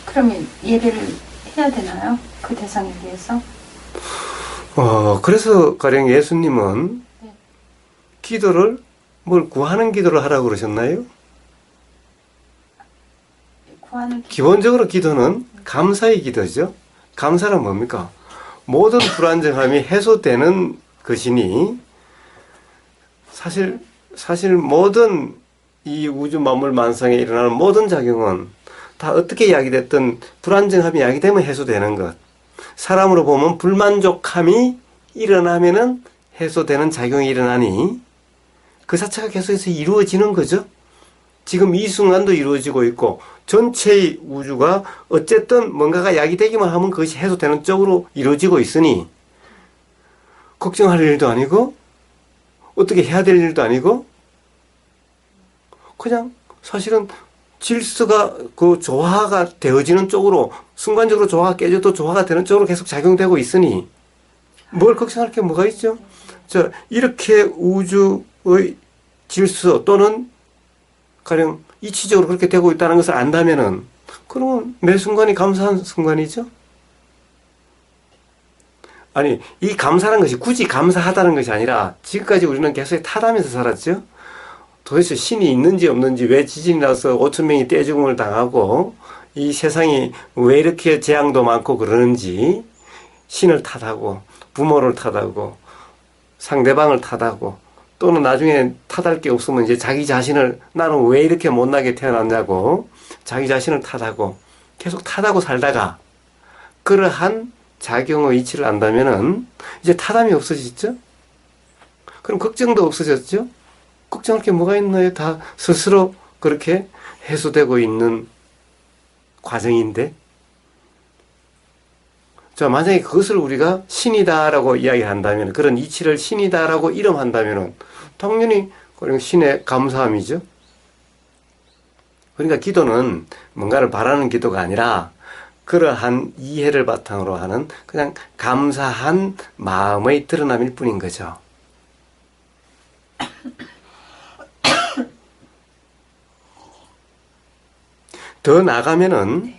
그러면 예배를 해야 되나요? 그 대상에 대해서? 그래서 가령 예수님은 네. 기도를 뭘 구하는 기도를 하라고 그러셨나요? 구하는 기도. 기본적으로 기도는 감사의 기도죠. 감사는 뭡니까? 모든 불안정함이 해소되는 것이니 사실 모든 이 우주 만물 만상에 일어나는 모든 작용은 다 어떻게 이야기됐든 불안정함이 이야기되면 해소되는 것. 사람으로 보면 불만족함이 일어나면은 해소되는 작용이 일어나니 그 자체가 계속해서 이루어지는 거죠. 지금 이 순간도 이루어지고 있고 전체의 우주가 어쨌든 뭔가가 야기되기만 하면 그것이 해소되는 쪽으로 이루어지고 있으니 걱정할 일도 아니고 어떻게 해야 될 일도 아니고 그냥 사실은 질서가 그 조화가 되어지는 쪽으로 순간적으로 조화가 깨져도 조화가 되는 쪽으로 계속 작용되고 있으니 뭘 걱정할 게 뭐가 있죠? 이렇게 우주의 질서 또는 가령 이치적으로 그렇게 되고 있다는 것을 안다면은 그러면 매 순간이 감사한 순간이죠. 아니 이 감사라는 것이 굳이 감사하다는 것이 아니라 지금까지 우리는 계속 타담에서 살았죠. 도대체 신이 있는지 없는지 왜 지진이 나서 5천 명이 떼죽음을 당하고 이 세상이 왜 이렇게 재앙도 많고 그러는지 신을 탓하고 부모를 탓하고 상대방을 탓하고 또는 나중에 탓할 게 없으면 이제 자기 자신을 나는 왜 이렇게 못나게 태어났냐고 자기 자신을 탓하고 계속 탓하고 살다가 그러한 작용의 이치를 안다면은 이제 타담이 없어지죠? 그럼 걱정도 없어졌죠? 걱정할 게 뭐가 있나요? 다 스스로 그렇게 해소되고 있는 과정인데. 자, 만약에 그것을 우리가 신이다라고 이야기한다면, 그런 이치를 신이다라고 이름한다면, 당연히 신의 감사함이죠. 그러니까 기도는 뭔가를 바라는 기도가 아니라, 그러한 이해를 바탕으로 하는 그냥 감사한 마음의 드러남일 뿐인 거죠. 더 나가면은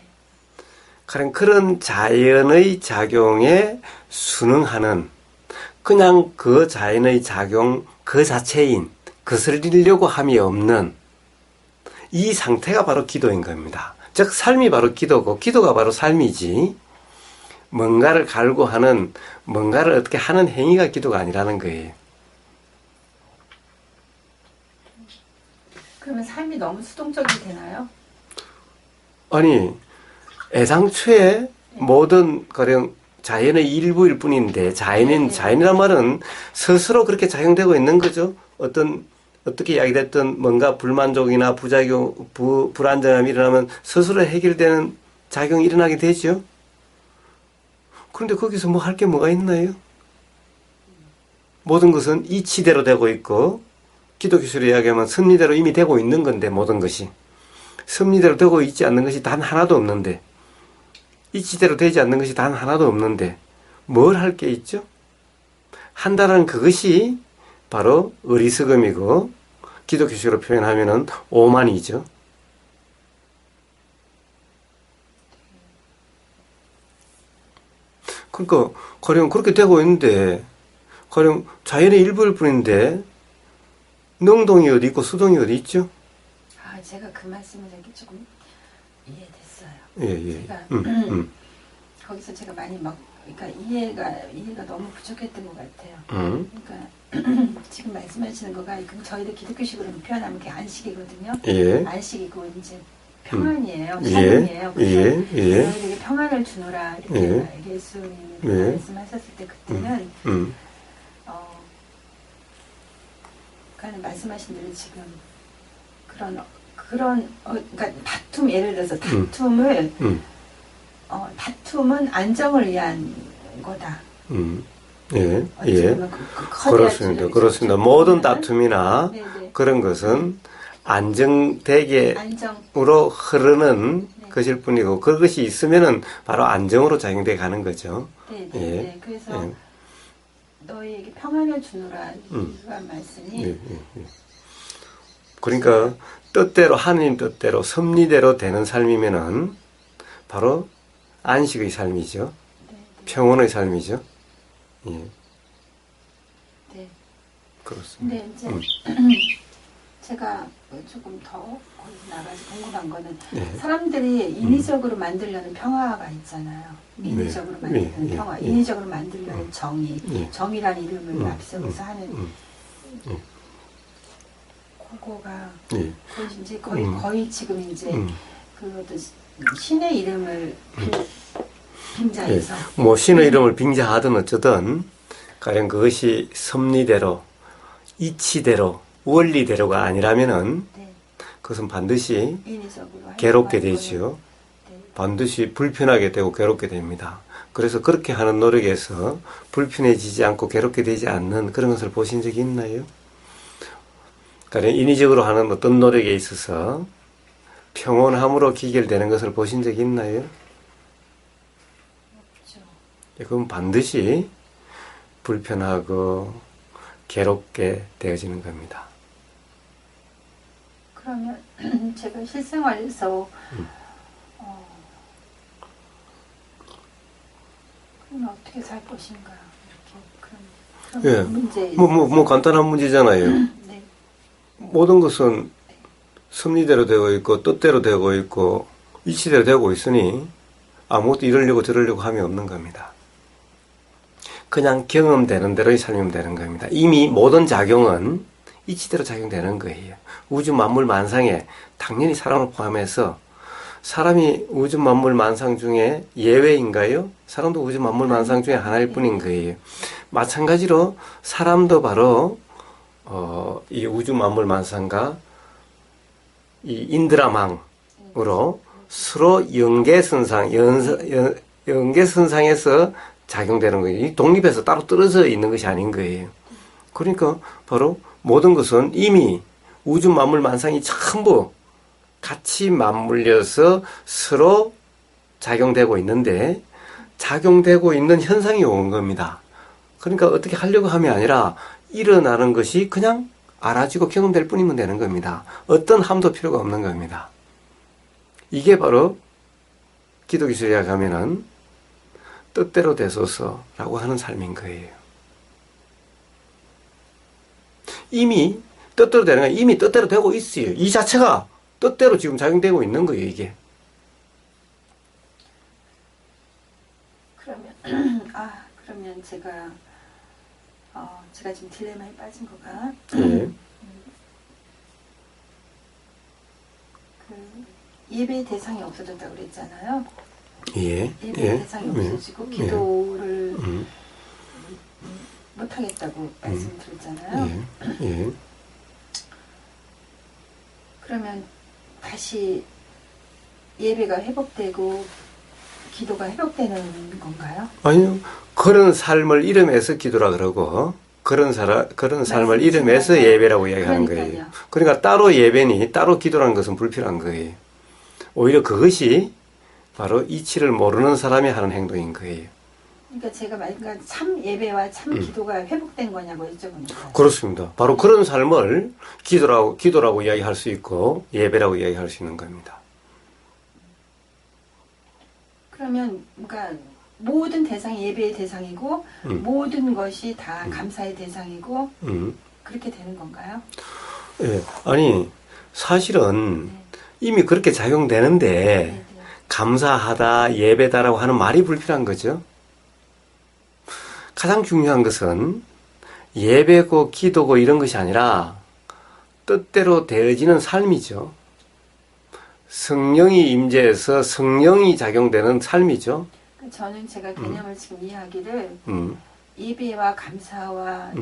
가령 그런 자연의 작용에 순응하는 그냥 그 자연의 작용 그 자체인 거슬리려고 함이 없는 이 상태가 바로 기도인 겁니다. 즉 삶이 바로 기도고 기도가 바로 삶이지 뭔가를 갈구하는 뭔가를 어떻게 하는 행위가 기도가 아니라는 거예요. 그러면 삶이 너무 수동적이 되나요? 아니 애당초에 모든 가령 자연의 일부일 뿐인데 자연이란 말은 스스로 그렇게 작용되고 있는 거죠. 어떻게 이야기됐든 뭔가 불만족이나 부작용, 불안정함이 일어나면 스스로 해결되는 작용이 일어나게 되죠. 그런데 거기서 뭐 할 게 뭐가 있나요? 모든 것은 이치대로 되고 있고 기독교식으로 이야기하면 섭리대로 이미 되고 있는 건데 모든 것이 섭리대로 되고 있지 않는 것이 단 하나도 없는데 이치대로 되지 않는 것이 단 하나도 없는데 뭘 할 게 있죠? 한다는 그것이 바로 어리석음이고 기독교식으로 표현하면은 오만이죠. 그러니까 가령 그렇게 되고 있는데 가령 자연의 일부일 뿐인데 능동이 어디 있고 수동이 어디 있죠? 제가 그 말씀을 이렇게 조금 이해됐어요. 예. 제가 거기서 제가 많이 그러니까 이해가 너무 부족했던 것 같아요. 그러니까 지금 말씀하시는 거가 저희들 기독교식으로 표현하면 그게 안식이거든요. 예. 안식이고 이제 평안이에요. 삶이에요. 그래서 너희에게 평안을 주노라 이렇게 예수님이 말씀하셨을 때 그때는 그러니까 말씀하신 대로 지금 그러니까 다툼 예를 들어서 다툼은 안정을 위한 거다. 그렇습니다. 모든 다툼이나 그런 것은 안정되게으로 흐르는 것일 뿐이고 그것이 있으면은 바로 안정으로 작용돼 가는 거죠. 그래서 너희에게 평안을 주노라 이런 말씀이 그러니까 뜻대로 하느님 뜻대로 섭리대로 되는 삶이면은 바로 안식의 삶이죠. 네, 네. 평온의 삶이죠. 예. 네. 그렇습니다. 근데 이제 제가 조금 더 거기 나가서 궁금한 거는 네. 사람들이 인위적으로 만들려는 평화가 있잖아요. 인위적으로 네. 만들려는 네. 평화, 네. 인위적으로 만들려는 정의, 네. 정의라는 이름을 앞서서 하는 네. 그거가 예. 거의 지금 이제 그것도 신의 이름을 빙자해서 뭐 신의 이름을 빙자하든 어쩌든 가령 그것이 섭리대로 이치대로 원리대로가 아니라면은 네, 그것은 반드시 인위적으로 괴롭게 하려고 되지요. 네. 반드시 불편하게 되고 괴롭게 됩니다. 그래서 그렇게 하는 노력에서 불편해지지 않고 괴롭게 되지 않는 그런 것을 보신 적이 있나요? 가령 인위적으로 하는 어떤 노력에 있어서 평온함으로 기결되는 것을 보신 적이 있나요? 없죠. 그건 반드시 불편하고 괴롭게 되어지는 겁니다. 그러면 제가 실생활에서 그러면 어떻게 살 것인가 이렇게 그런 예. 문제 뭐 간단한 문제잖아요. 네. 모든 것은 섭리대로 되고 있고 뜻대로 되고 있고 이치대로 되고 있으니 아무것도 이러려고 저러려고 함이 없는 겁니다. 그냥 경험되는 대로의 삶이면 되는 겁니다. 이미 모든 작용은 이치대로 작용되는 거예요. 우주 만물 만상에 당연히 사람을 포함해서 사람이 우주 만물 만상 중에 예외인가요? 사람도 우주 만물 만상 중에 하나일 뿐인 거예요. 마찬가지로 사람도 바로 이 우주 만물 만상과 이 인드라망으로 서로 연계선상에서 작용되는 거예요. 이 독립해서 따로 떨어져 있는 것이 아닌 거예요. 그러니까 바로 모든 것은 이미 우주 만물 만상이 전부 같이 맞물려서 서로 작용되고 있는데 작용되고 있는 현상이 온 겁니다. 그러니까 어떻게 하려고 함이 아니라 일어나는 것이 그냥 알아지고 경험될 뿐이면 되는 겁니다. 어떤 함도 필요가 없는 겁니다. 이게 바로 기독교에서 가면은 뜻대로 되소서라고 하는 삶인 거예요. 이미 뜻대로 되는 건 이미 뜻대로 되고 있어요. 이 자체가 뜻대로 지금 작용되고 있는 거예요, 이게. 그러면 제가 지금 딜레마에 빠진 거가 예. 그 예배 대상이 없어졌다고 그랬잖아요. 예. 예배 예. 대상이 없어지고 기도를 못하겠다고 말씀드렸잖아요. 예. 그러면 다시 예배가 회복되고 기도가 회복되는 건가요? 아니요. 그런 삶을 이름해서 기도라 그러고 그런 삶을 이름해서 예배라고 이야기하는 거예요. 그러니까 따로 예배니 따로 기도라는 것은 불필요한 거예요. 오히려 그것이 바로 이치를 모르는 사람이 하는 행동인 거예요. 그러니까 제가 그러니까 참 예배와 참 기도가 회복된 거냐고 여쭤보는 거예요. 그렇습니다. 바로 그런 삶을 기도라고 이야기할 수 있고 예배라고 이야기할 수 있는 겁니다. 그러면 그러니까 모든 대상이 예배의 대상이고 모든 것이 다 감사의 대상이고 그렇게 되는 건가요? 예, 아니 사실은 이미 그렇게 작용되는데 감사하다 예배다라고 하는 말이 불필요한 거죠. 가장 중요한 것은 예배고 기도고 이런 것이 아니라 뜻대로 되어지는 삶이죠. 성령이 임재해서 성령이 작용되는 삶이죠. 저는 제가 개념을 지금 이야기를 예배와 감사와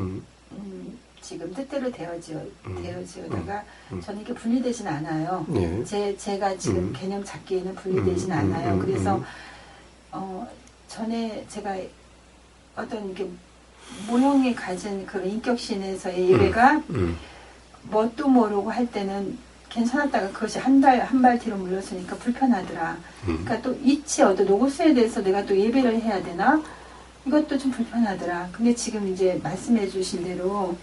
지금 뜻대로 되어지다가 저는 이게 분리되진 않아요. 제가 지금 개념 잡기에는 분리되진 않아요. 그래서 전에 제가 어떤 이게 모형이 가진 그 인격신에서의 예배가 뭣도 모르고 할 때는 괜찮았다가 그것이 한 발 뒤로 물러서니까 불편하더라. 그러니까 또 이치 노고스에 대해서 내가 또 예배를 해야 되나? 이것도 좀 불편하더라. 근데 지금 이제 말씀해 주신 대로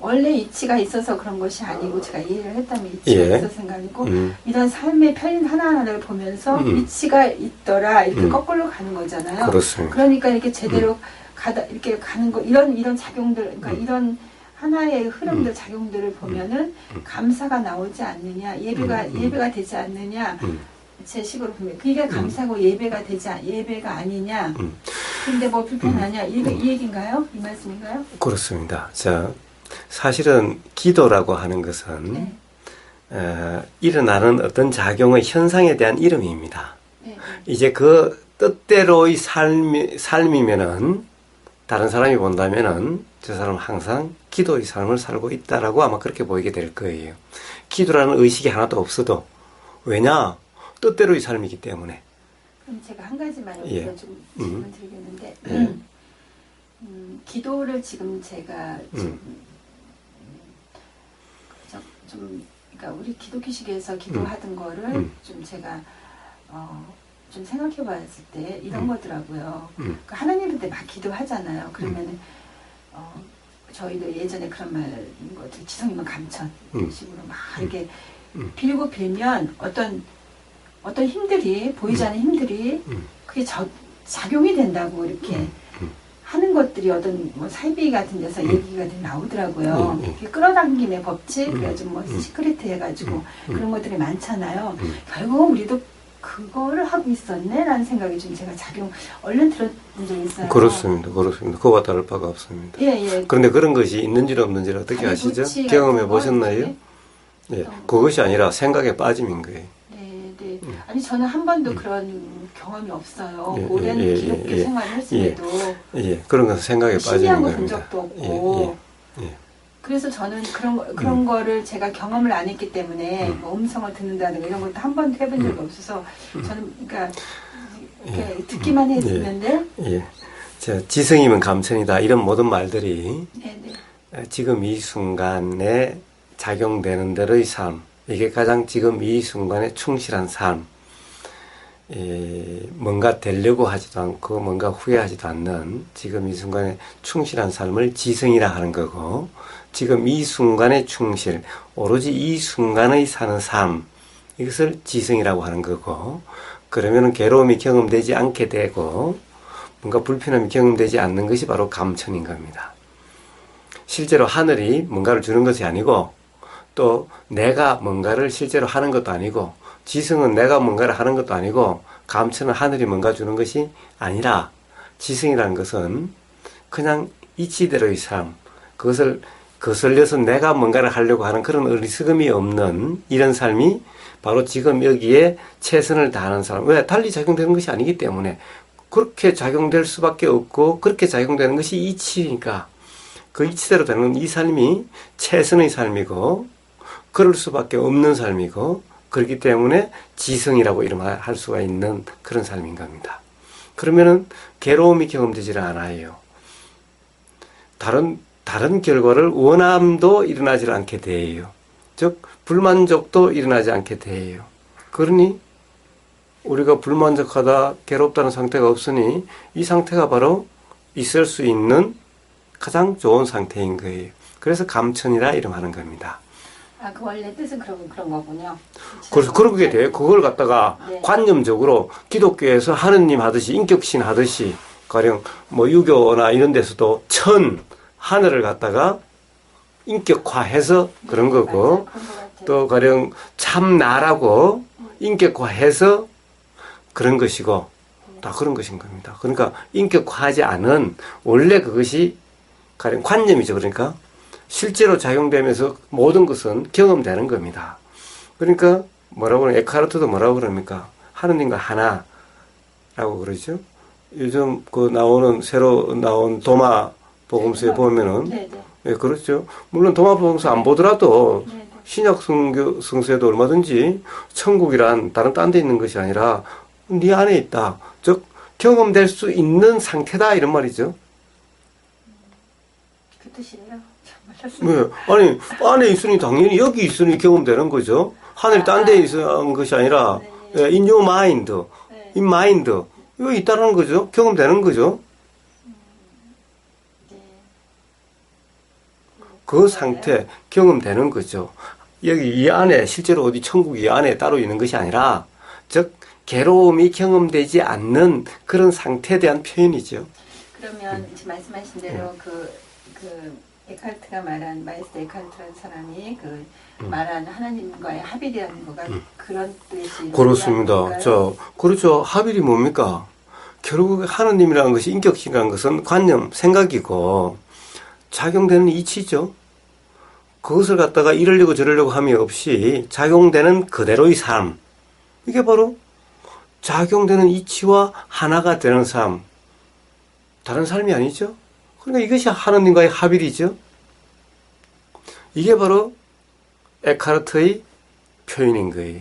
원래 이치가 있어서 그런 것이 아니고 제가 이해를 했다면 이치가 예. 있어서 생각이고 이런 삶의 편인 하나하나를 보면서 음. 이치가 있더라 이렇게 거꾸로 가는 거잖아요. 그렇습니다. 그러니까 이렇게 제대로 가다 이렇게 가는 거 이런 작용들 그러니까 이런 하나의 흐름들 작용들을 보면은 감사가 나오지 않느냐 예배가 되지 않느냐 제 식으로 보면 그게 감사고 예배가 아니냐 근데 뭐 불편하냐 이 얘기인가요? 이 말씀인가요? 그렇습니다. 자, 사실은 기도라고 하는 것은 네. 일어나는 어떤 작용의 현상에 대한 이름입니다. 네. 이제 그 뜻대로의 삶이면은 다른 사람이 본다면은 저 사람은 항상 기도의 삶을 살고 있다라고 아마 그렇게 보이게 될 거예요. 기도라는 의식이 하나도 없어도 왜냐? 뜻대로의 삶이기 때문에. 그럼 제가 한 가지만 예. 여기서 좀 질문 드리겠는데 기도를 지금 제가 그러니까 우리 기독교식에서 기도하던 거를 좀 제가 좀 생각해 봤을 때 이런 거더라고요. 그러니까 하나님한테 막 기도하잖아요. 그러면은 저희도 예전에 그런 말 것들 지성이면 감천 식으로 막 이렇게 빌고 빌면 어떤 힘들이 보이지 않는 힘들이 그게 작용이 된다고 이렇게 하는 것들이 어떤 뭐 사이비 같은 데서 얘기가 나오더라고요. 끌어당김의 법칙, 요즘 뭐 시크릿 해가지고 그런 것들이 많잖아요. 결국 우리도 그거를 하고 있었네? 라는 생각이 좀 제가 얼른 들었던 적이 있어요. 그렇습니다. 그거와 다를 바가 없습니다. 예. 그런데 그런 것이 있는지를 없는지를 어떻게 아시죠? 경험해 보셨나요? 예. 그것이 아니라 생각에 빠짐인 거예요. 네. 아니, 저는 한 번도 그런 경험이 없어요. 오랜 기독교 생활을 했음에도. 그런 것은 생각에 빠지는 신기한 거 겁니다. 본 적도 없고. 그래서 저는 그런 거를 제가 경험을 안 했기 때문에 뭐 음성을 듣는다든가 이런 것도 한 번도 해본 적이 없어서 저는 그러니까 이렇게 듣기만 했는데 자, 지성이면 감천이다 이런 모든 말들이 네네. 지금 이 순간에 작용되는 대로의 삶 이게 가장 지금 이 순간에 충실한 삶 뭔가 되려고 하지도 않고 뭔가 후회하지도 않는 지금 이 순간에 충실한 삶을 지성이라 하는 거고 지금 이 순간의 충실, 오로지 이 순간의 사는 삶, 이것을 지성이라고 하는 거고, 그러면은 괴로움이 경험되지 않게 되고, 뭔가 불편함이 경험되지 않는 것이 바로 감천인 겁니다. 실제로 하늘이 뭔가를 주는 것이 아니고, 또 내가 뭔가를 실제로 하는 것도 아니고, 지성은 내가 뭔가를 하는 것도 아니고, 감천은 하늘이 뭔가 주는 것이 아니라, 지성이라는 것은 그냥 이치대로의 삶, 그것을 거슬려서 내가 뭔가를 하려고 하는 그런 어리석음이 없는 이런 삶이 바로 지금 여기에 최선을 다하는 사람. 왜? 달리 작용되는 것이 아니기 때문에 그렇게 작용될 수밖에 없고 그렇게 작용되는 것이 이치니까 그 이치대로 되는 이 삶이 최선의 삶이고 그럴 수밖에 없는 삶이고 그렇기 때문에 지성이라고 이름할 수가 있는 그런 삶인 겁니다. 그러면은 괴로움이 경험되지를 않아요. 다른 결과를 원함도 일어나지 않게 돼요. 즉 불만족도 일어나지 않게 돼요. 그러니 우리가 불만족하다 괴롭다는 상태가 없으니 이 상태가 바로 있을 수 있는 가장 좋은 상태인 거예요. 그래서 감천이라 이름하는 겁니다. 아, 그 원래 뜻은 그런 거군요. 그래서 그렇게 돼요. 그걸 갖다가 관념적으로 기독교에서 하느님 하듯이 인격신 하듯이 가령 뭐 유교나 이런 데서도 하늘을 갖다가 인격화해서 그런 거고 또 가령 참나라고 인격화해서 그런 것이고 다 그런 것인 겁니다. 그러니까 인격화하지 않은 원래 그것이 가령 관념이죠. 그러니까 실제로 작용되면서 모든 것은 경험되는 겁니다. 그러니까 뭐라고 그러냐 에카르트도 뭐라고 그럽니까? 하느님과 하나라고 그러죠. 요즘 그 새로 나온 도마 복음서에 보면은 그렇죠. 물론 도마 복음서 안 보더라도 신약 성서에도 얼마든지 천국이란 딴 데 있는 것이 아니라 네 안에 있다. 즉 경험될 수 있는 상태다 이런 말이죠. 그 뜻이에요. 네. 아니 안에 있으니 당연히 여기 있으니 경험되는 거죠. 하늘이 딴 데 있는 것이 아니라 in your mind, in mind 여기 있다는 거죠. 경험되는 거죠. 그 상태 경험되는 거죠. 여기 이 안에 실제로 어디 천국 이 안에 따로 있는 것이 아니라 즉 괴로움이 경험되지 않는 그런 상태에 대한 표현이죠. 그러면 지금 말씀하신 대로 그 에카르트가 말한 마이스터 에카르트라는 사람이 말한 하나님과의 합일이라는 거가 그런 뜻이 그렇습니다. 그렇죠. 합일이 뭡니까? 결국 하나님이라는 것이 인격이라는 것은 관념, 생각이고 작용되는 이치죠. 그것을 갖다가 이러려고 저러려고 함이 없이 작용되는 그대로의 삶. 이게 바로 작용되는 이치와 하나가 되는 삶. 다른 삶이 아니죠. 그러니까 이것이 하나님과의 합일이죠. 이게 바로 에카르트의 표현인 거예요.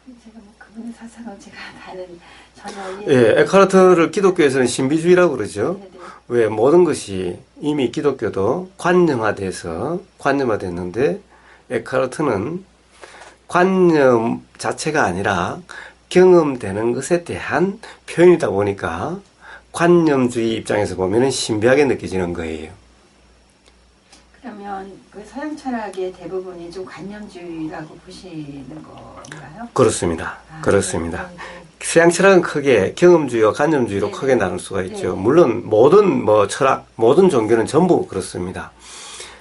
제가 그분의 사상은 제가 다른 전혀 예, 에카르트를 기독교에서는 신비주의라고 그러죠. 네네. 왜 모든 것이 이미 기독교도 관념화됐는데 에카르트는 관념 자체가 아니라 경험되는 것에 대한 표현이다 보니까 관념주의 입장에서 보면 신비하게 느껴지는 거예요. 그러면 그 서양 철학의 대부분이 좀 관념주의라고 보시는 건가요? 그렇습니다. 아, 그렇습니다. 네, 네. 서양 철학은 크게 경험주의와 관념주의로 네. 크게 나눌 수가 있죠. 네. 물론 모든 철학, 모든 종교는 전부 그렇습니다.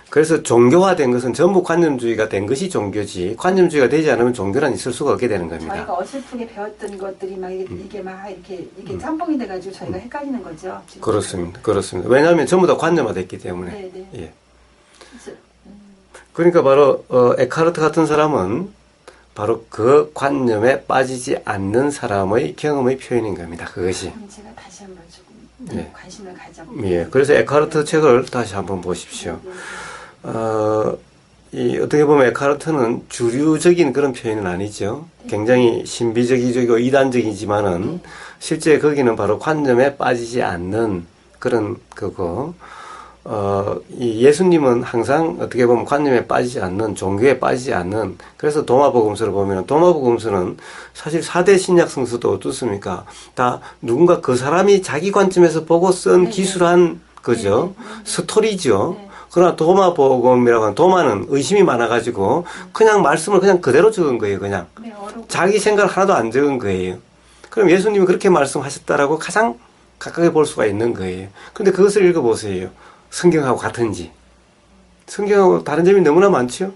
그래서 종교화된 것은 전부 관념주의가 된 것이 종교지, 관념주의가 되지 않으면 종교란 있을 수가 없게 되는 겁니다. 저희가 어설프게 배웠던 것들이 막 이게 막 이렇게 짬뽕이 돼가지고 저희가 헷갈리는 거죠. 지금. 그렇습니다. 그렇습니다. 왜냐하면 전부 다 관념화됐기 때문에. 네, 네. 예. 그래서, 그러니까 바로 에카르트 같은 사람은 바로 그 관념에 빠지지 않는 사람의 경험의 표현인 겁니다. 그것이. 그럼 제가 다시 한번 조금 네. 관심을 가져볼게요. 예. 그래서 에카르트 책을 다시 한번 보십시오. 네, 네, 어떻게 보면 에카르트는 주류적인 그런 표현은 아니죠. 굉장히 신비적이고 이단적이지만은 실제 거기는 바로 관념에 빠지지 않는 그런 거고, 이 예수님은 항상 어떻게 보면 관념에 빠지지 않는, 종교에 빠지지 않는, 그래서 도마복음서를 보면 도마복음서는 사실 4대 신약 성서도 어떻습니까? 다 누군가 그 사람이 자기 관점에서 보고 쓴 네, 기술한 거죠. 네, 네, 네. 스토리죠. 네. 그러나 도마복음이라고 하는 도마는 의심이 많아가지고 그냥 말씀을 그냥 그대로 적은 거예요. 그냥 네, 어렵고. 자기 생각을 하나도 안 적은 거예요. 그럼 예수님이 그렇게 말씀하셨다라고 가장 가깝게 볼 수가 있는 거예요. 그런데 그것을 읽어보세요. 성경하고 같은지. 성경하고 다른 점이 너무나 많죠.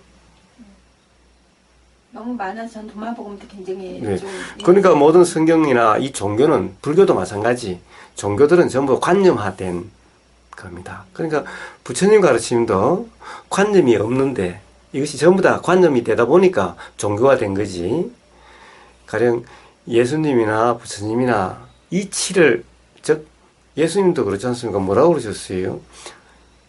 너무 많아서 전 도마복음도 굉장히 네. 좀 그러니까 모든 성경이나 이 종교는, 불교도 마찬가지, 종교들은 전부 관념화된 겁니다. 그러니까 부처님 가르침도 관념이 없는데 이것이 전부 다 관념이 되다 보니까 종교가 된 거지. 가령 예수님이나 부처님이나 이치를, 즉 예수님도 그렇지 않습니까? 뭐라고 그러셨어요?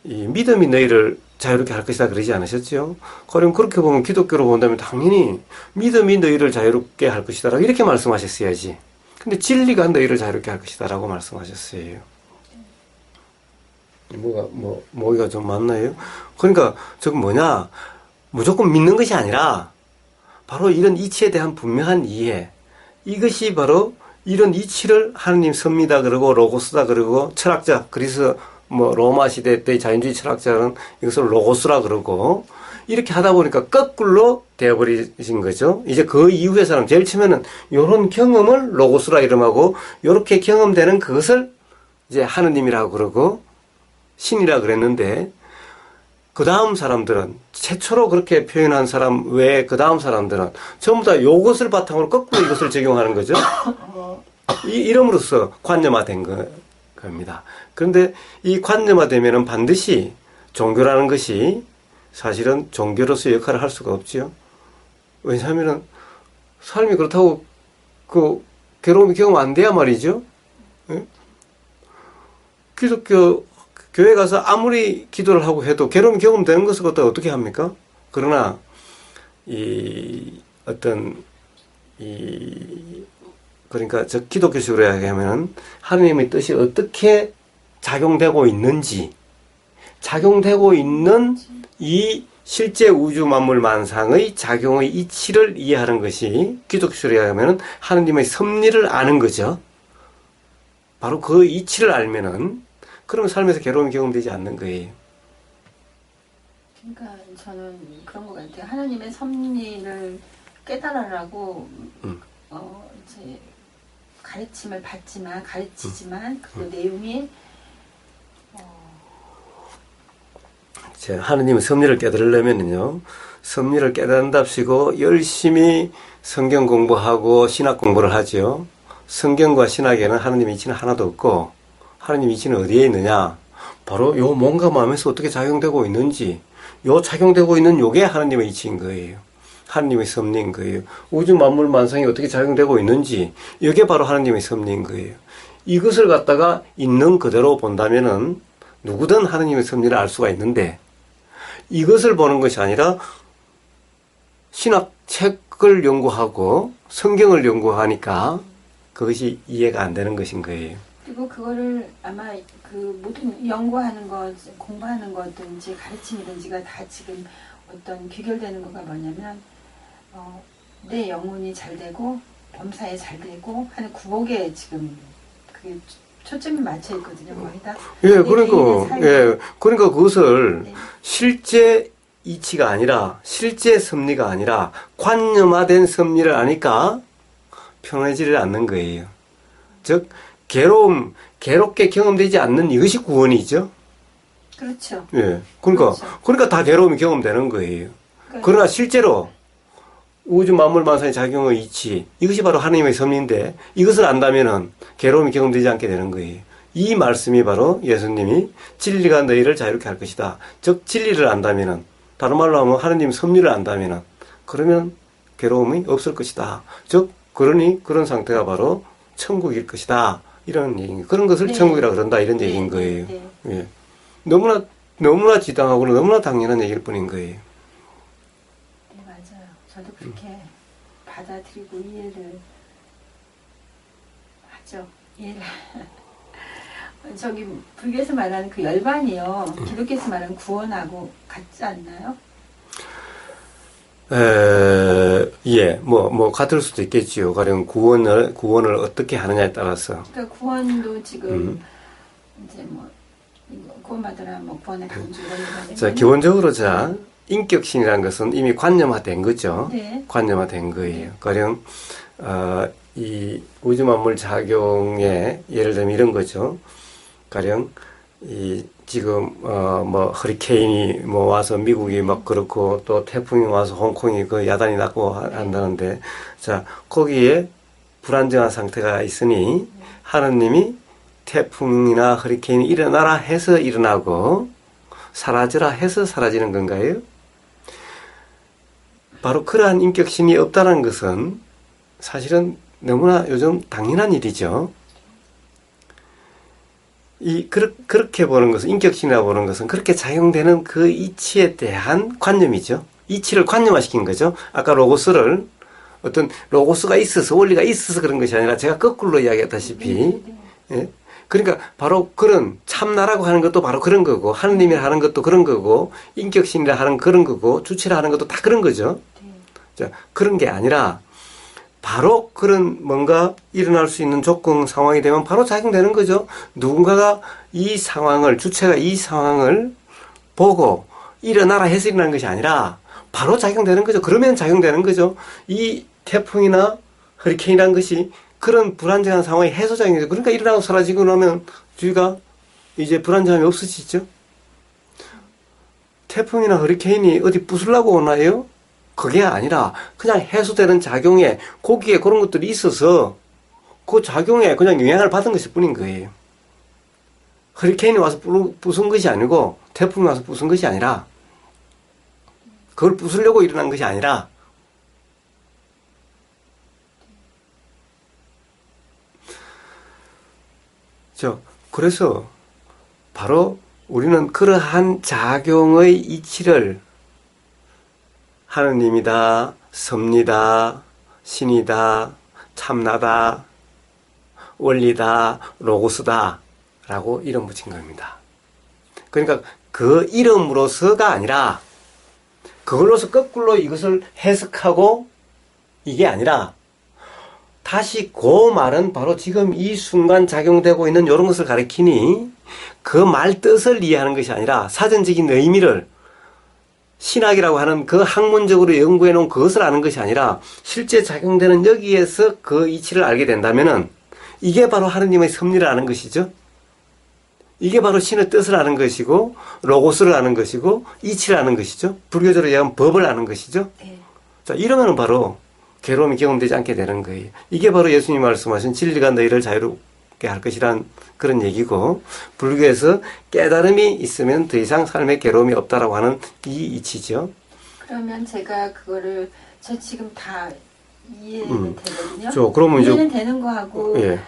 이 믿음이 너희를 자유롭게 할 것이다 그러지 않으셨죠? 그럼 그렇게 보면 기독교로 본다면 당연히 믿음이 너희를 자유롭게 할 것이다 라고 이렇게 말씀하셨어야지. 근데 진리가 너희를 자유롭게 할 것이다 라고 말씀하셨어요. 뭐가 좀 맞나요? 그러니까 저건 뭐냐? 무조건 믿는 것이 아니라 바로 이런 이치에 대한 분명한 이해. 이것이 바로 이런 이치를 하느님 섭니다 그러고 로고스다 그러고 철학자, 그래서 로마 시대 때 자연주의 철학자는 이것을 로고스라 그러고 이렇게 하다 보니까 거꾸로 되어버리신 거죠. 이제 그 이후에서는 제일 처음에는 이런 경험을 로고스라 이름하고 이렇게 경험되는 그것을 이제 하느님이라고 그러고 신이라 그랬는데 그 다음 사람들은 최초로 그렇게 표현한 사람 외에 그 다음 사람들은 전부 다 이것을 바탕으로 거꾸로 이것을 적용하는 거죠. 이름으로써 관념화된 겁니다. 그런데 이 관념화되면은 반드시 종교라는 것이 사실은 종교로서 역할을 할 수가 없죠. 왜냐하면은 삶이 그렇다고 그 괴로움이 경험 안 돼야 말이죠. 예? 기독교 교회 가서 아무리 기도를 하고 해도 괴로움이 경험되는 것을 갖다 어떻게 합니까? 그러나 그러니까 저 기독교식으로 이야기하면은 하느님의 뜻이 어떻게 작용되고 있는지, 작용되고 있는 이 실제 우주 만물 만상의 작용의 이치를 이해하는 것이 기독교식으로 이야기하면은 하느님의 섭리를 아는 거죠. 바로 그 이치를 알면은 그러면 삶에서 괴로움이 경험되지 않는 거예요. 그러니까 저는 그런 것 같아요. 하나님의 섭리를 깨달으라고 이제 가르침을 받지만 가르치지만 그 내용이 하느님의 섭리를 깨달으려면요, 섭리를 깨달은답시고 열심히 성경 공부하고 신학 공부를 하죠. 성경과 신학에는 하느님의 이치는 하나도 없고, 하느님 이치는 어디에 있느냐? 바로 요 몸과 마음에서 어떻게 작용되고 있는지, 요 작용되고 있는 요게 하느님의 이치인 거예요. 하느님의 섭리인 거예요. 우주 만물 만상이 어떻게 작용되고 있는지, 이게 바로 하느님의 섭리인 거예요. 이것을 갖다가 있는 그대로 본다면은 누구든 하느님의 섭리를 알 수가 있는데, 이것을 보는 것이 아니라 신학 책을 연구하고 성경을 연구하니까 그것이 이해가 안 되는 것인 거예요. 그리고 그거를 아마 그 모든 연구하는 것, 공부하는 거든지 가르침이든지가 다 지금 어떤 귀결되는 거가 뭐냐면 내 영혼이 잘 되고 범사에 잘 되고 하는 구복에 지금 그 초점이 맞춰 있거든요, 거의 다. 예, 그러니까 그것을 네. 실제 이치가 아니라, 실제 섭리가 아니라, 관념화된 섭리를 아니까 편해지를 않는 거예요. 즉, 괴롭게 경험되지 않는 이것이 구원이죠. 그렇죠. 예. 그렇죠. 그러니까 다 괴로움이 경험되는 거예요. 그러나 실제로 우주 만물 만상의 작용의 이치, 이것이 바로 하나님의 섭리인데, 이것을 안다면은 괴로움이 경험되지 않게 되는 거예요. 이 말씀이 바로 예수님이 진리가 너희를 자유롭게 할 것이다. 즉 진리를 안다면은, 다른 말로 하면 하나님 섭리를 안다면은, 그러면 괴로움이 없을 것이다. 즉 그러니 그런 상태가 바로 천국일 것이다. 이런 얘기. 그런 것을 네. 천국이라 그런다. 이런 얘기인 거예요. 예. 너무나 지당하고는 너무나 당연한 얘기일 뿐인 거예요. 네, 맞아요. 저도 그렇게 받아들이고 이해를 하죠. 이해를. 저기 불교에서 말하는 그 열반이요. 기독교에서 말하는 구원하고 같지 않나요? 예, 같을 수도 있겠지요. 가령 구원을 어떻게 하느냐에 따라서. 그러니까 구원도 지금 이제 구원받으라 구원의 강조 이런 거. 자, 기본적으로 인격신이라는 것은 이미 관념화된 거죠. 네. 관념화된 거예요. 가령 이 우주 만물 작용에 예를 들면 이런 거죠. 가령 지금 허리케인이 와서 미국이 막 그렇고 또 태풍이 와서 홍콩이 그 야단이 났고 한다는데, 자, 거기에 불안정한 상태가 있으니 하느님이 태풍이나 허리케인이 일어나라 해서 일어나고 사라져라 해서 사라지는 건가요? 바로 그러한 인격신이 없다는 것은 사실은 너무나 요즘 당연한 일이죠. 그렇게 보는 것은, 인격신이라고 보는 것은 그렇게 작용되는 그 이치에 대한 관념이죠. 이치를 관념화시킨 거죠. 아까 로고스를 어떤 로고스가 있어서, 원리가 있어서 그런 것이 아니라 제가 거꾸로 이야기했다시피, 예? 그러니까 바로 그런 참나라고 하는 것도 바로 그런 거고, 하느님이라 하는 것도 그런 거고, 인격신이라 하는 그런 거고, 주체라 하는 것도 다 그런 거죠. 자, 그런 게 아니라 바로 그런 뭔가 일어날 수 있는 조건 상황이 되면 바로 작용되는 거죠. 누군가가 이 상황을, 주체가 이 상황을 보고 일어나라 해서 일어나는 것이 아니라 바로 작용되는 거죠. 그러면 작용되는 거죠. 이 태풍이나 허리케인이라는 것이 그런 불안정한 상황의 해소작용이죠. 그러니까 일어나고 사라지고 나면 주위가 이제 불안정함이 없어지죠. 태풍이나 허리케인이 어디 부술라고 오나요? 그게 아니라 그냥 해소되는 작용에, 거기에 그런 것들이 있어서 그 작용에 그냥 영향을 받은 것일 뿐인 거예요. 허리케인이 와서 부순 것이 아니고, 태풍이 와서 부순 것이 아니라, 그걸 부수려고 일어난 것이 아니라, 그래서 바로 우리는 그러한 작용의 이치를 하느님이다, 섭리다, 신이다, 참나다, 원리다, 로고스다 라고 이름 붙인 겁니다. 그러니까 그 이름으로서가 아니라, 그걸로서 거꾸로 이것을 해석하고 이게 아니라 다시 그 말은 바로 지금 이 순간 작용되고 있는 이런 것을 가리키니 그 말 뜻을 이해하는 것이 아니라 사전적인 의미를 신학이라고 하는 그 학문적으로 연구해 놓은 그것을 아는 것이 아니라 실제 작용되는 여기에서 그 이치를 알게 된다면은 이게 바로 하느님의 섭리를 아는 것이죠. 이게 바로 신의 뜻을 아는 것이고 로고스를 아는 것이고 이치를 아는 것이죠. 불교적으로 얘기하면 법을 아는 것이죠. 네. 자, 이러면 바로 괴로움이 경험되지 않게 되는 거예요. 이게 바로 예수님 말씀하신 진리가 너희를 자유롭게 할 것이란 그런 얘기고, 불교에서 깨달음이 있으면 더 이상 삶에 괴로움이 없다라고 하는 이 이치죠. 그러면 제가 그거를 저 지금 다 이해는 되거든요. 그러면 이해는 되는 거하고 예.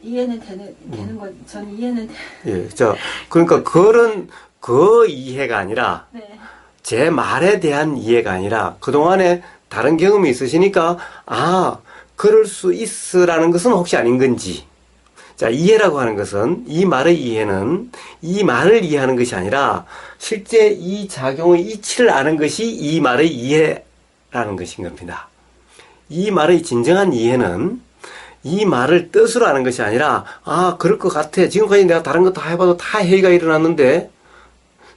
이해는 되는 거 저는 이해는 예. 자, 그러니까 그 이해가 아니라 네. 제 말에 대한 이해가 아니라 그동안에 다른 경험이 있으시니까 그럴 수 있으라는 것은 혹시 아닌 건지. 자, 이해라고 하는 것은 이 말의 이해는 이 말을 이해하는 것이 아니라 실제 이 작용의 이치를 아는 것이 이 말의 이해라는 것인 겁니다. 이 말의 진정한 이해는 이 말을 뜻으로 아는 것이 아니라 그럴 것 같아. 지금까지 내가 다른 거 다 해봐도 다 회의가 일어났는데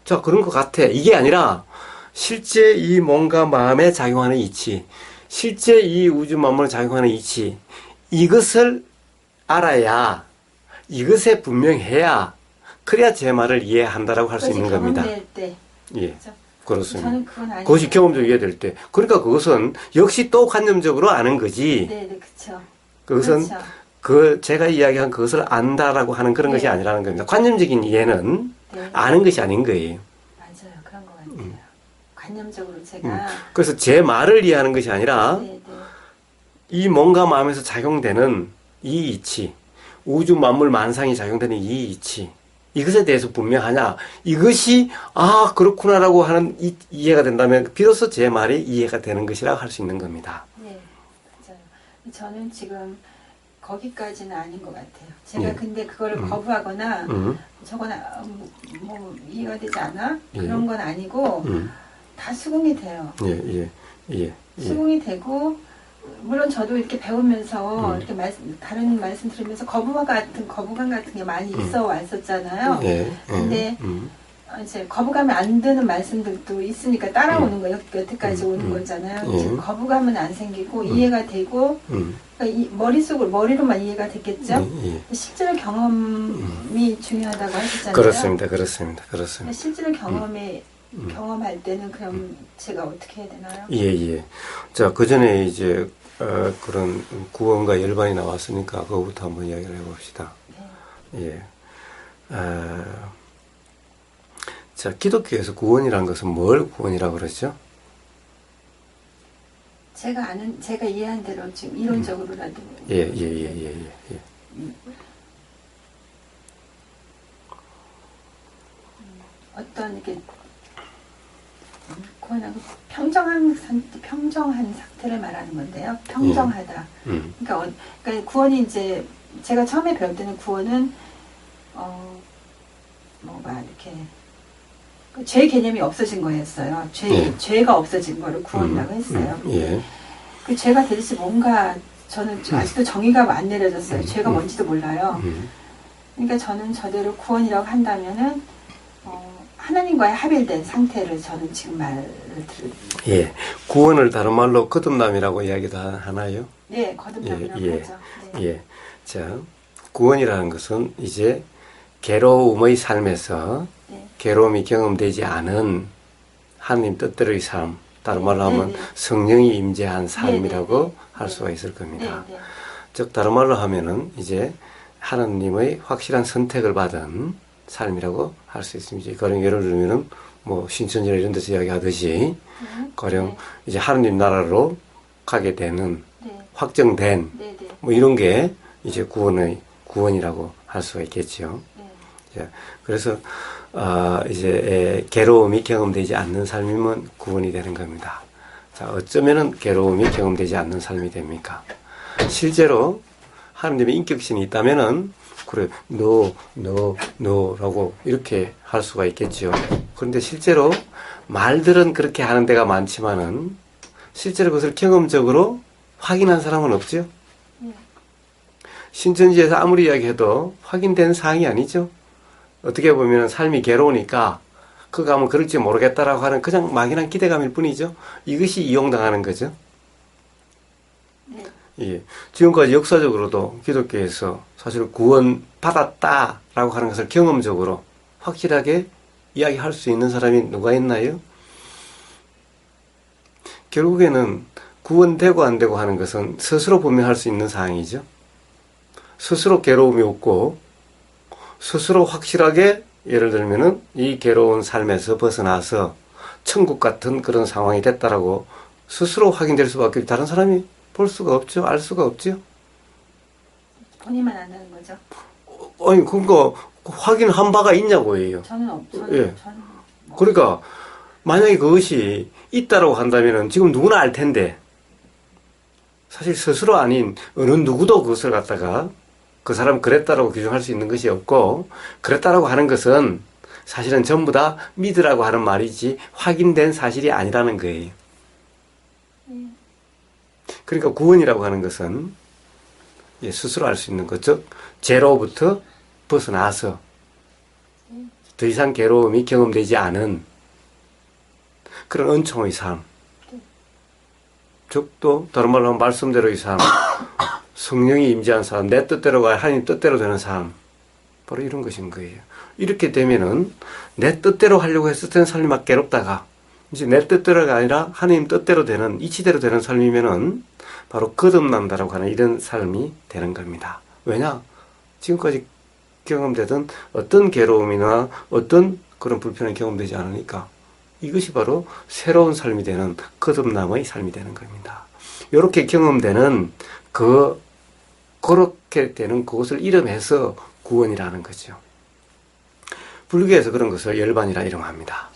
자, 그런 것 같아. 이게 아니라 실제 이 몸과 마음에 작용하는 이치, 실제 이 우주 만물에 작용하는 이치, 이것을 알아야, 이것에 분명해야, 그래야 제 말을 이해한다라고 할 수 있는 겁니다. 경험될 때. 예, 그렇죠? 그렇습니다. 저는 그건 아니에요. 그것이 경험적으로 이해될 때. 그러니까 그것은 역시 또 관념적으로 아는 거지. 네, 그렇죠. 그것은 그렇죠. 제가 이야기한 그것을 안다라고 하는 그런 네. 것이 아니라는 겁니다. 관념적인 이해는 네. 아는 것이 아닌 거예요. 맞아요. 그런 것 같아요. 관념적으로 제가 그래서 제 말을 이해하는 것이 아니라 네. 이 몸과 마음에서 작용되는 이 이치, 우주 만물 만상이 작용되는 이 이치, 이것에 대해서 분명하냐, 이것이 그렇구나라고 하는 이해가 된다면 비로소 제 말이 이해가 되는 것이라고 할 수 있는 겁니다. 네, 맞아요. 저는 지금 거기까지는 아닌 것 같아요. 제가 예. 근데 그거를 거부하거나 저건 뭐 이해가 되지 않아? 그런 건 아니고 다 수긍이 돼요. 예. 수긍이 되고 물론 저도 이렇게 배우면서 이렇게 다른 말씀 들으면서 거부감 같은 게 많이 있어 왔었잖아요. 근데 이제 거부감이 안 드는 말씀들도 있으니까 따라오는 거예요. 여태까지 오는 거잖아요. 지금 거부감은 안 생기고 이해가 되고 그러니까 머리로만 이해가 됐겠죠. 실제로 경험이 중요하다고 하셨잖아요. 그렇습니다. 실제로 경험할 때는 그럼 제가 어떻게 해야 되나요? 예. 자, 그 전에 이제 그런 구원과 열반이 나왔으니까 그거부터 한번 이야기를 해봅시다. 네. 자, 기독교에서 구원이라는 것은 뭘 구원이라고 그러죠? 제가 이해한 대로 지금 이론적으로라도. 예. 어떤 이렇게 구원하고 평정한 상태를 말하는 건데요. 평정하다. 그러니까 구원이 이제 제가 처음에 배울 때는 구원은 이렇게 죄 개념이 없어진 거였어요. 죄가 없어진 거를 구원이라고 했어요. 그 죄가 도대체 뭔가 저는 아직도 정의가 안 내려졌어요. 죄가 뭔지도 몰라요. 그러니까 저는 저대로 구원이라고 한다면은 하나님과의 합일된 상태를 저는 지금 말을 들어요. 구원을 다른 말로 거듭남이라고 이야기도 하나요? 네, 거듭남이라고 하죠. 네. 자, 구원이라는 것은 이제 괴로움의 삶에서 괴로움이 경험되지 않은 하나님 뜻대로의 삶, 다른 말로 하면 성령이 임재한 삶이라고 할 수가 있을 겁니다. 즉 다른 말로 하면은 이제 하나님의 확실한 선택을 받은 삶이라고 할 수 있습니다. 가령 예를 들면은 뭐 신천지나 이런 데서 이야기하듯이 가령 이제 하나님 나라로 가게 되는 확정된 뭐 이런 게 이제 구원이라고 할 수가 있겠죠. 그래서 이제 괴로움이 경험되지 않는 삶이면 구원이 되는 겁니다. 자, 어쩌면은 괴로움이 경험되지 않는 삶이 됩니까? 실제로 하나님의 인격신이 있다면은 그래, 라고 이렇게 할 수가 있겠죠. 그런데 실제로 말들은 그렇게 하는 데가 많지만은 실제로 그것을 경험적으로 확인한 사람은 없죠. 신천지에서 아무리 이야기해도 확인된 사항이 아니죠. 어떻게 보면 삶이 괴로우니까 그거 하면 그럴지 모르겠다라고 하는 그냥 막연한 기대감일 뿐이죠. 이것이 이용당하는 거죠. 네. 예. 지금까지 역사적으로도 기독교에서 사실 구원 받았다라고 하는 것을 경험적으로 확실하게 이야기할 수 있는 사람이 누가 있나요? 결국에는 구원되고 안 되고 하는 것은 스스로 분명할 수 있는 사항이죠. 스스로 괴로움이 없고 스스로 확실하게 예를 들면은 이 괴로운 삶에서 벗어나서 천국 같은 그런 상황이 됐다라고 스스로 확인될 수밖에 없죠. 다른 사람이 볼 수가 없죠. 알 수가 없죠. 본인만 안다는 거죠. 아니 그러니까 확인한 바가 있냐고요. 저는 없죠. 예. 저는 그러니까 만약에 그것이 있다라고 한다면은 지금 누구나 알 텐데 사실 스스로 아닌 어느 누구도 그것을 갖다가 그 사람 그랬다라고 규정할 수 있는 것이 없고 그랬다라고 하는 것은 사실은 전부 다 믿으라고 하는 말이지 확인된 사실이 아니라는 거예요. 그러니까 구원이라고 하는 것은 스스로 알 수 있는 것, 즉 죄로부터 벗어나서 더 이상 괴로움이 경험되지 않은 그런 은총의 삶, 즉 또 다른 말로 하면 말씀대로의 삶, 성령이 임재한 삶, 내 뜻대로가 하나님 뜻대로 되는 삶, 바로 이런 것인 거예요. 이렇게 되면은 내 뜻대로 하려고 했을 때는 삶이 막 괴롭다가 이제 내 뜻대로가 아니라 하나님 뜻대로 되는 이치대로 되는 삶이면은 바로 거듭난다라고 하는 이런 삶이 되는 겁니다. 왜냐? 지금까지 경험되던 어떤 괴로움이나 어떤 그런 불편이 경험되지 않으니까 이것이 바로 새로운 삶이 되는 거듭남의 삶이 되는 겁니다. 이렇게 경험되는 그렇게 되는 그것을 이름해서 구원이라는 거죠. 불교에서 그런 것을 열반이라 이름합니다.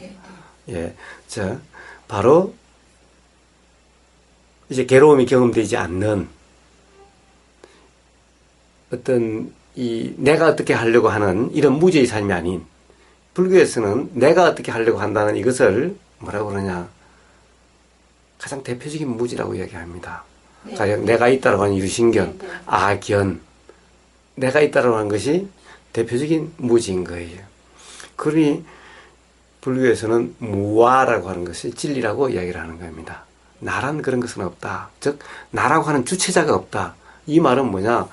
예, 자, 바로 이제 괴로움이 경험되지 않는 어떤 내가 어떻게 하려고 하는 이런 무지의 삶이 아닌 불교에서는 내가 어떻게 하려고 한다는 이것을 뭐라고 그러냐 가장 대표적인 무지라고 이야기합니다. 네. 가령 내가 있다라고 하는 유신견, 네. 아견, 내가 있다라고 하는 것이 대표적인 무지인 거예요. 그러니 불교에서는 무아라고 하는 것이 진리라고 이야기를 하는 겁니다. 나란 그런 것은 없다. 즉 나라고 하는 주체자가 없다. 이 말은 뭐냐?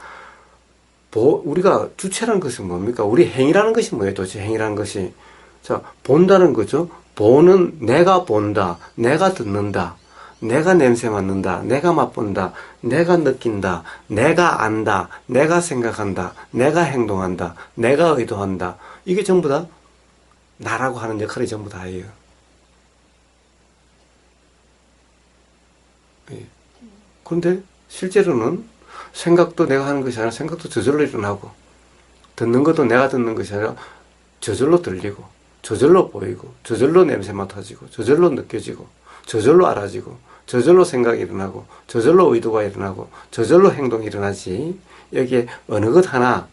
우리가 주체라는 것이 뭡니까? 우리 행위라는 것이 뭐예요? 도대체 행위라는 것이. 자, 본다는 거죠. 보는 내가 본다. 내가 듣는다. 내가 냄새 맡는다. 내가 맛본다. 내가 느낀다. 내가 안다. 내가 생각한다. 내가 행동한다. 내가 의도한다. 이게 전부 다 나라고 하는 역할이 전부 다예요. 예. 그런데 실제로는 생각도 내가 하는 것이 아니라 생각도 저절로 일어나고 듣는 것도 내가 듣는 것이 아니라 저절로 들리고 저절로 보이고 저절로 냄새 맡아지고 저절로 느껴지고 저절로 알아지고 저절로 생각이 일어나고 저절로 의도가 일어나고 저절로 행동이 일어나지 여기에 어느 것 하나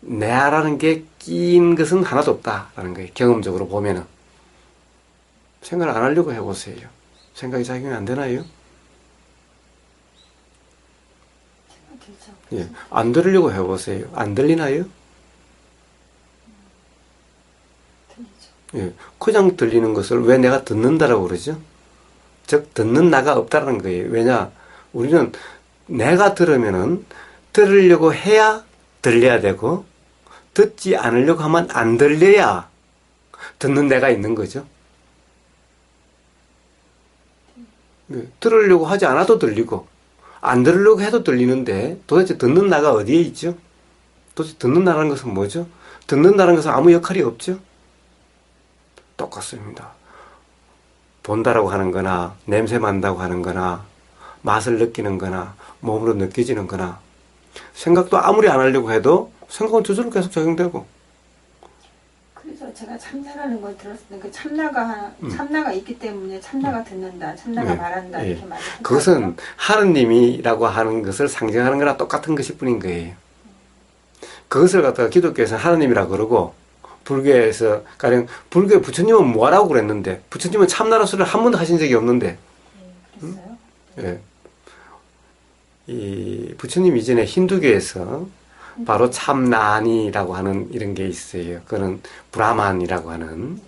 내라는 게 끼인 것은 하나도 없다라는 거예요. 경험적으로 보면은 생각을 안 하려고 해보세요. 생각이 작용이 안 되나요? 예, 안 들으려고 해보세요. 안 들리나요? 예, 그냥 들리는 것을 왜 내가 듣는다라고 그러죠? 즉 듣는 나가 없다라는 거예요. 왜냐? 우리는 내가 들으면은 들으려고 해야 들려야 되고 듣지 않으려고 하면 안 들려야 듣는 내가 있는 거죠. 예, 들으려고 하지 않아도 들리고 안 들으려고 해도 들리는데 도대체 듣는 나가 어디에 있죠? 도대체 듣는 나라는 것은 뭐죠? 듣는다는 것은 아무 역할이 없죠? 똑같습니다. 본다라고 하는 거나 냄새 맡는다고 하는 거나 맛을 느끼는 거나 몸으로 느껴지는 거나 생각도 아무리 안 하려고 해도 생각은 저절로 계속 적용되고 그래서 제가 참나라는 걸 들었을 때 그 참나가 있기 때문에 참나가 듣는다, 참나가 네. 말한다 네. 이렇게 말을 그것은 하느님이라고 하는 것을 상징하는 거나 똑같은 것일 뿐인 거예요. 그것을 갖다가 기독교에서는 하느님이라고 그러고 불교에서 가령 불교의 부처님은 뭐라고 그랬는데 부처님은 참나라 소리를 한 번도 하신 적이 없는데 그랬어요? 예. 이 부처님 이전에 힌두교에서 바로 참난이라고 하는 이런 게 있어요. 그는 브라만이라고 하는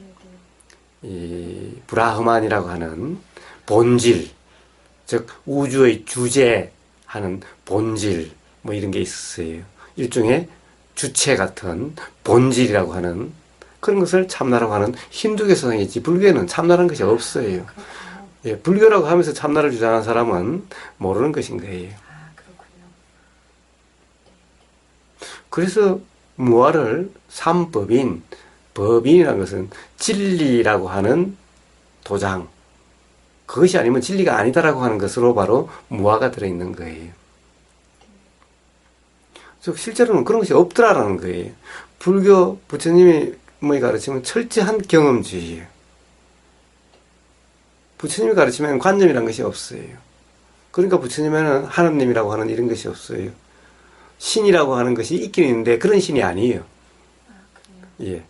이 브라흐만이라고 하는 본질, 즉 우주의 주제하는 본질 뭐 이런 게 있었어요. 일종의 주체 같은 본질이라고 하는 그런 것을 참나라고 하는 힌두교 사상이지 불교에는 참나라는 것이 없어요. 예, 불교라고 하면서 참나를 주장하는 사람은 모르는 것인 거예요. 그래서 무아를 삼법인, 법인이라는 것은 진리라고 하는 도장, 그것이 아니면 진리가 아니다라고 하는 것으로 바로 무아가 들어있는 거예요. 즉 실제로는 그런 것이 없더라라는 거예요. 불교 부처님이 가르치면 철저한 경험주의예요. 부처님이 가르치면 관념이라는 것이 없어요. 그러니까 부처님에는 하느님이라고 하는 이런 것이 없어요. 신이라고 하는 것이 있긴 있는데 그런 신이 아니에요. 예.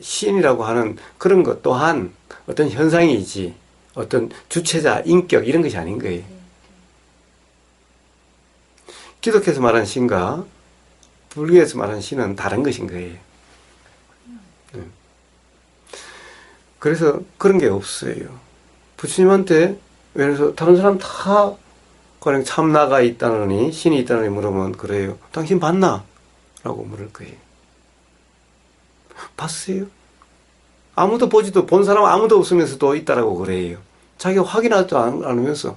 신이라고 하는 그런 것 또한 어떤 현상이지 어떤 주체자, 인격 이런 것이 아닌 거예요. 기독교에서 말하는 신과 불교에서 말하는 신은 다른 것인 거예요. 그래서 그런 게 없어요. 부처님한테 예를 들어서 다른 사람 다 그냥 참나가 있다느니 신이 있다느니 물으면 그래요. 당신 봤나? 라고 물을 거예요. 봤어요? 아무도 보지도 본 사람 아무도 없으면서도 있다라고 그래요. 자기가 확인하지도 않으면서.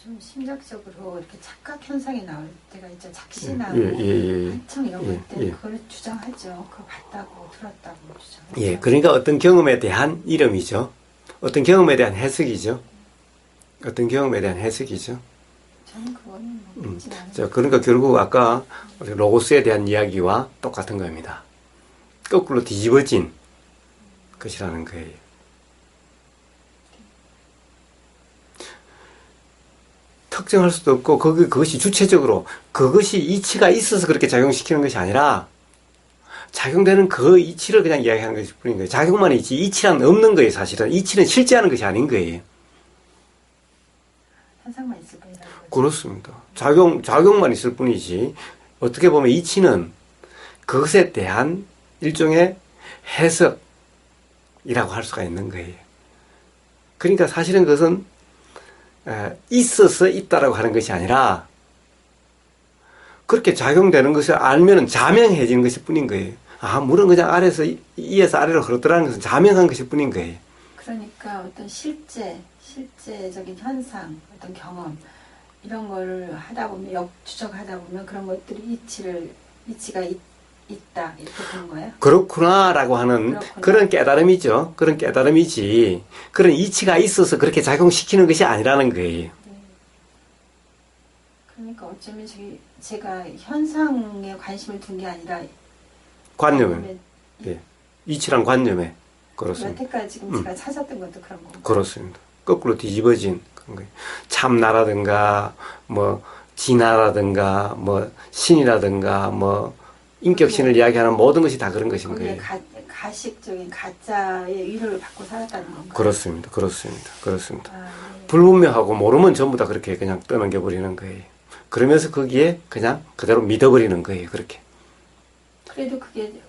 좀 심적적으로 이렇게 착각 현상이 나올 때가 있죠. 작신하고 한청 이런 거 때 그걸 주장하죠. 그거 봤다고 들었다고 주장하죠. 예, 그러니까 어떤 경험에 대한 이름이죠. 어떤 경험에 대한 해석이죠. 어떤 경험에 대한 해석이죠. 저는 그거는 뭐 믿지 않아요. 자, 그러니까 결국 아까 우리 로고스에 대한 이야기와 똑같은 겁니다. 거꾸로 뒤집어진 것이라는 거예요. 특정할 수도 없고 그것이 주체적으로 그것이 이치가 있어서 그렇게 작용시키는 것이 아니라 작용되는 그 이치를 그냥 이야기하는 것일 뿐인 거예요. 작용만 있지 이치란 없는 거예요. 사실은 이치는 실제하는 것이 아닌 거예요. 현상만 있을 뿐이라는 거죠. 그렇습니다. 작용만 있을 뿐이지 어떻게 보면 이치는 그것에 대한 일종의 해석이라고 할 수가 있는 거예요. 그러니까 사실은 그것은 있어서 있다라고 하는 것이 아니라 그렇게 작용되는 것을 알면 자명해지는 것일 뿐인 거예요. 아, 물은 그냥 위에서 아래로 흐르더라는 것은 자명한 것일 뿐인 거예요. 그러니까 어떤 실제적인 현상, 어떤 경험 이런 거를 하다 보면 역추적하다 보면 그런 것들이 이치가 있다 이렇게 되는 거예요? 그렇구나라고 하는 그렇구나. 그런 깨달음이죠. 그런 깨달음이지 그런 이치가 있어서 그렇게 작용시키는 것이 아니라는 거예요. 그러니까 어쩌면 제가 현상에 관심을 둔 게 아니라 관념에, 예. 이치란 관념에 그렇습니다. 여태까지 지금 제가 찾았던 것도 그런 건가요? 그렇습니다. 거꾸로 뒤집어진 그런 거예요. 참나라든가 뭐 진화라든가 뭐 신이라든가 뭐 인격신을 이야기하는 모든 것이 다 그런 것인 거예요. 가식적인 가짜의 위로를 받고 살았다는 건가요? 그렇습니다. 아, 네. 불분명하고 모르면 전부 다 그렇게 그냥 떠넘겨 버리는 거예요. 그러면서 거기에 그냥 그대로 믿어버리는 거예요. 그렇게.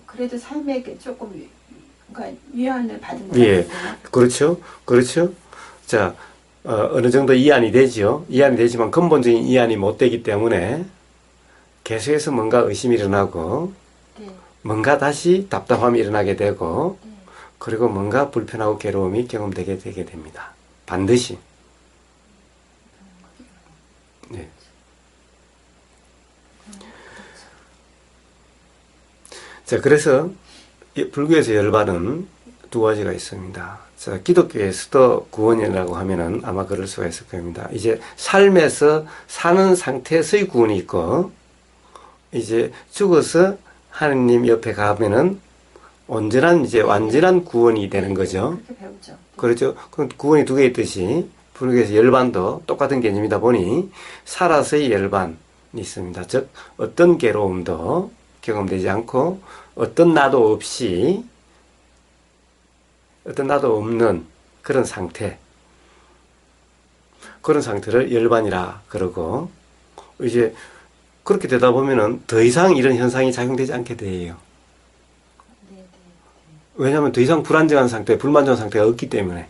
그래도 삶에 조금 그러니까 위안을 받은 거예요. 예, 그렇죠. 자, 어느 정도 이해이 되죠. 이해이 되지만 근본적인 이해이 못 되기 때문에 계속해서 뭔가 의심이 일어나고, 네. 뭔가 다시 답답함이 일어나게 되고, 네. 그리고 뭔가 불편하고 괴로움이 경험되게 되게 됩니다. 반드시. 네. 자, 그래서 불교에서 열반은 두 가지가 있습니다. 자, 기독교에서도 구원이라고 하면은 아마 그럴 수가 있을 겁니다. 이제 삶에서 사는 상태에서의 구원이 있고, 이제 죽어서 하느님 옆에 가면은 온전한 이제 완전한 구원이 되는 거죠. 그렇게 배우죠. 그렇죠. 그럼 구원이 두 개 있듯이 불교에서 열반도 똑같은 개념이다 보니 살아서의 열반이 있습니다. 즉 어떤 괴로움도 경험되지 않고 어떤 나도 없는 그런 상태. 그런 상태를 열반이라 그러고, 이제 그렇게 되다 보면은 더 이상 이런 현상이 작용되지 않게 돼요. 왜냐하면 더 이상 불안정한 상태, 불만족한 상태가 없기 때문에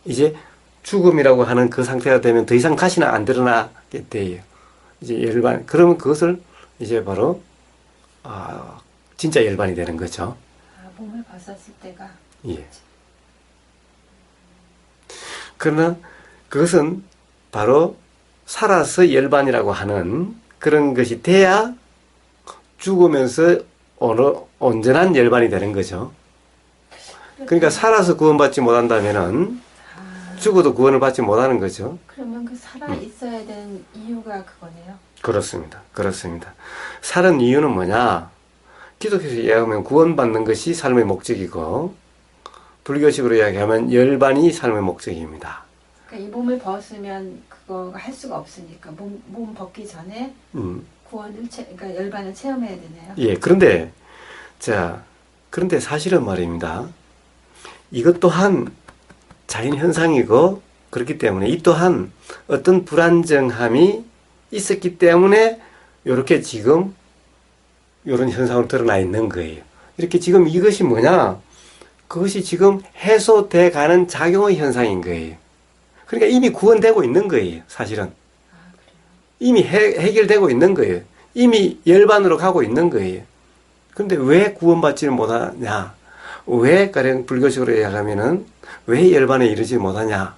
이제 죽음이라고 하는 그 상태가 되면 더 이상 다시는 안 드러나게 돼요. 이제 열반, 그러면 그것을 이제 바로 진짜 열반이 되는 거죠. 몸을 벗었을 때가. 예. 그러나 그것은 바로 살아서 열반이라고 하는 그런 것이 돼야 죽으면서 온전한 열반이 되는 거죠. 그러니까 살아서 구원받지 못한다면은 죽어도 구원을 받지 못하는 거죠. 그러면 그 살아 있어야 되는 이유가 그거네요. 그렇습니다. 그렇습니다. 사는 이유는 뭐냐? 기독교에서 이야기하면 구원받는 것이 삶의 목적이고, 불교식으로 이야기하면 열반이 삶의 목적입니다. 그러니까 이 몸을 벗으면 그거 할 수가 없으니까 몸 벗기 전에 구원을 그러니까 열반을 체험해야 되네요. 예, 그런데 사실은 말입니다. 이것 또한 자연 현상이고, 그렇기 때문에 이 또한 어떤 불안정함이 있었기 때문에 이렇게 지금 이런 현상으로 드러나 있는 거예요. 이렇게 지금 이것이 뭐냐? 그것이 지금 해소돼 가는 작용의 현상인 거예요. 그러니까 이미 구원되고 있는 거예요, 사실은. 이미 해결되고 있는 거예요. 이미 열반으로 가고 있는 거예요. 그런데 왜 구원받지를 못하냐? 왜 가령 불교식으로 이야기하면은 왜 열반에 이르지 못하냐?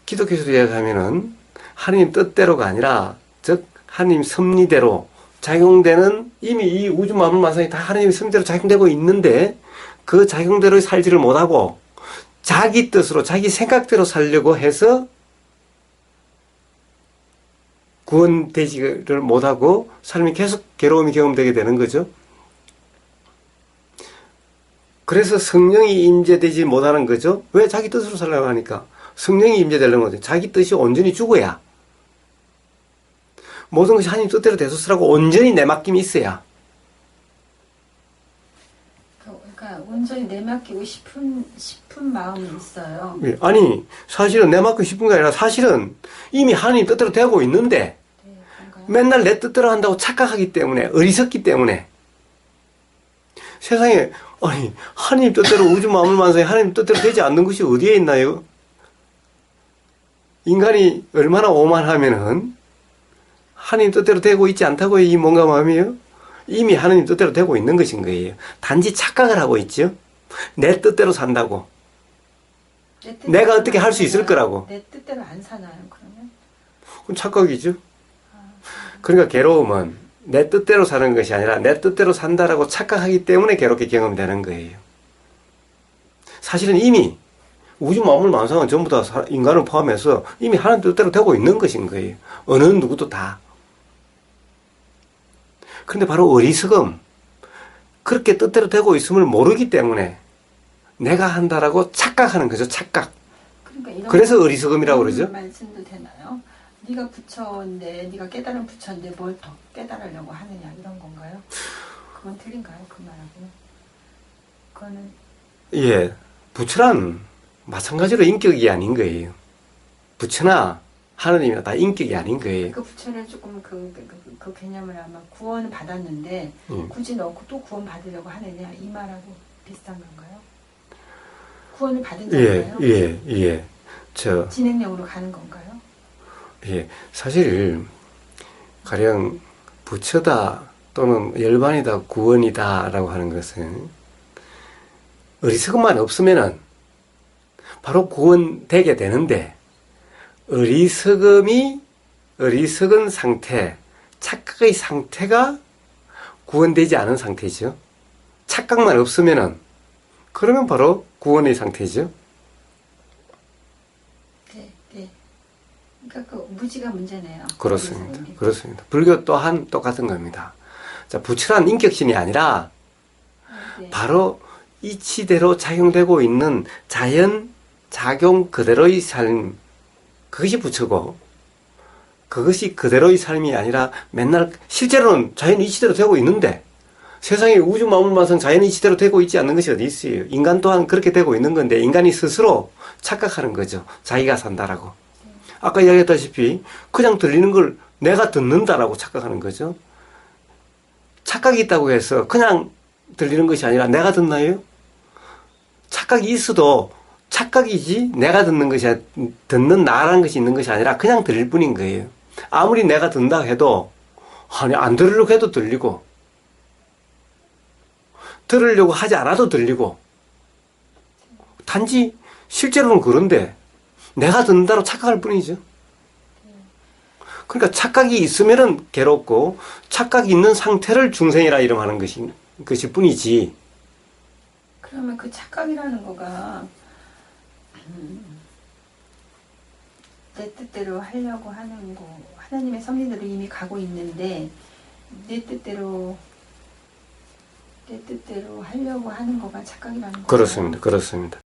기독교식으로 이야기하면은 하나님 뜻대로가 아니라, 즉 하나님 섭리대로 작용되는, 이미 이 우주 만물 만상이 다 하나님 섭리대로 작용되고 있는데 그 작용대로 살지를 못하고 자기 뜻으로 자기 생각대로 살려고 해서 구원되지를 못하고 삶이 계속 괴로움이 경험되게 되는 거죠. 그래서 성령이 임재되지 못하는 거죠. 왜? 자기 뜻으로 살려고 하니까. 성령이 임재되려는 거죠. 자기 뜻이 온전히 죽어야. 모든 것이 하나님 뜻대로 되소서라고 온전히 내맡김이 있어야. 그러니까 온전히 내맡기고 싶은 마음이 있어요. 예, 아니 사실은 내맡기고 싶은 게 아니라 사실은 이미 하나님 뜻대로 되고 있는데 맨날 내 뜻대로 한다고 착각하기 때문에, 어리석기 때문에. 세상에 아니 하나님 뜻대로 우주 만물 만상에 하나님 뜻대로 되지 않는 것이 어디에 있나요? 인간이 얼마나 오만하면은 하나님 뜻대로 되고 있지 않다고 이 뭔가 마음이에요? 이미 하나님 뜻대로 되고 있는 것인 거예요. 단지 착각을 하고 있죠. 내 뜻대로 산다고. 내가 어떻게 할 수 있을 거라고. 내 뜻대로 안 사나요, 그러면? 그건 착각이죠. 그러니까 괴로움은 내 뜻대로 사는 것이 아니라 내 뜻대로 산다라고 착각하기 때문에 괴롭게 경험되는 거예요. 사실은 이미 우주 만물 만상은 전부 다 인간을 포함해서 이미 하나님 뜻대로 되고 있는 것인 거예요. 어느 누구도 다. 그런데 바로 어리석음, 그렇게 뜻대로 되고 있음을 모르기 때문에 내가 한다라고 착각하는 거죠. 착각. 그러니까 그래서 어리석음이라고 그러죠. 말씀도 되나요? 네가 부처인데, 네가 깨달은 부처인데 뭘 더 깨달으려고 하느냐, 이런 건가요? 그건 틀린가요, 그 말하고는? 그거는 예, 부처란 마찬가지로 인격이 아닌 거예요. 부처나 하느님이나 다 인격이 아닌 거예요. 그 부처는 조금 그 개념을 아마 구원을 받았는데 굳이 넣고 또 구원 받으려고 하느냐, 이 말하고 비슷한 건가요? 구원을 받은 자인가요? 예. 진행령으로 가는 건가요? 예, 사실 가령 부처다 또는 열반이다 구원이다 라고 하는 것은 어리석음만 없으면은 바로 구원되게 되는데, 어리석은 상태, 착각의 상태가 구원되지 않은 상태죠. 착각만 없으면은 그러면 바로 구원의 상태죠. 네. 그러니까 그 무지가 문제네요. 그렇습니다. 그렇습니다. 불교 또한 똑같은 겁니다. 자, 부처란 인격신이 아니라 바로 이치대로 작용되고 있는 자연 작용 그대로의 삶, 그것이 부처고, 그것이 그대로의 삶이 아니라 맨날 실제로는 자연 이치대로 되고 있는데, 세상에 우주 만물 만상 자연 이치대로 되고 있지 않는 것이 어디 있어요? 인간 또한 그렇게 되고 있는 건데 인간이 스스로 착각하는 거죠. 자기가 산다라고. 아까 이야기했다시피 그냥 들리는 걸 내가 듣는다라고 착각하는 거죠. 착각이 있다고 해서 그냥 들리는 것이 아니라 내가 듣나요? 착각이 있어도 착각이지 내가 듣는 것이 듣는 나라는 것이 있는 것이 아니라 그냥 들릴 뿐인 거예요. 아무리 내가 듣는다 해도 아니 안 들으려고 해도 들리고 들으려고 하지 않아도 들리고 단지 실제로는 그런데 내가 듣는다로 착각할 뿐이죠. 그러니까 착각이 있으면은 괴롭고 착각이 있는 상태를 중생이라 이름하는 것이 뿐이지. 그러면 그 착각이라는 거가 내 뜻대로 하려고 하는 거, 하나님의 섭리대로 이미 가고 있는데 내 뜻대로 하려고 하는 거가 착각이라는 거예요. 그렇습니다. 그렇습니다.